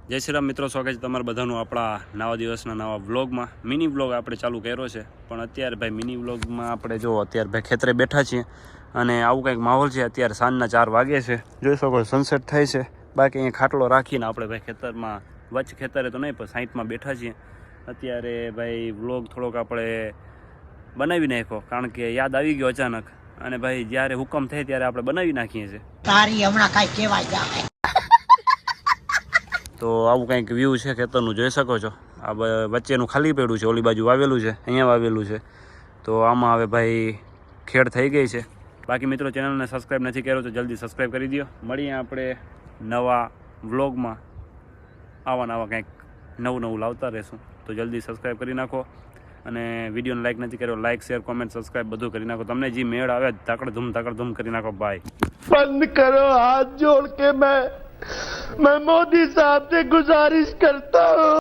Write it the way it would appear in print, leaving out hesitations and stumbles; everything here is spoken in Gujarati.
જય શ્રી રામ મિત્રો, સ્વાગત છે તમારા બધાનું આપણા નવા દિવસના નવા વ્લોગમાં. મિની વ્લોગ આપણે ચાલુ કર્યો છે, પણ અત્યારે ભાઈ મિની વ્લોગમાં આપણે જો અત્યારે ભાઈ ખેતરે બેઠા છીએ અને આવું કંઈક માહોલ છે. અત્યારે સાંજના 4 વાગે છે, જોઈ શકો સનસેટ થાય છે. બાકી અહીંયા ખાટલો રાખીને આપણે ભાઈ ખેતરમાં વચ્ચે ખેતરે તો નહીં પણ સાઈડમાં બેઠા છીએ. અત્યારે ભાઈ વ્લોગ થોડોક આપણે બનાવી નાખ્યો, કારણ કે યાદ આવી ગયો અચાનક, અને ભાઈ જ્યારે હુકમ થાય ત્યારે આપણે બનાવી નાખીએ છીએ. તારી હમણાં કાંઈ કહેવાય જાય તો આવું કંઈક વ્યૂ છે ખેતરનું, જોઈ શકો છો. આ વચ્ચેનું ખાલી પડ્યું છે, ઓલી બાજુ વાવેલું છે, અહીંયા વાવેલું છે. તો આમાં હવે ભાઈ ખેડ થઈ ગઈ છે. બાકી મિત્રો, ચેનલને સબસ્ક્રાઈબ નથી કર્યો તો જલ્દી સબસ્ક્રાઈબ કરી દો. મળીએ આપણે નવા વ્લોગમાં, આવા કંઈક નવું લાવતા રહેશું. તો જલ્દી સબસ્ક્રાઈબ કરી નાખો, અને વિડીયોને લાઈક નથી કર્યો, લાઈક શેર કોમેન્ટ સબસ્ક્રાઈબ બધું કરી નાખો. તમને જે મેળ આવે તાકડ ધૂમ કરી નાખો. બાય. बंद करो, हाथ जोड़ के मैं मोदी साहब से गुजारिश करता हूँ.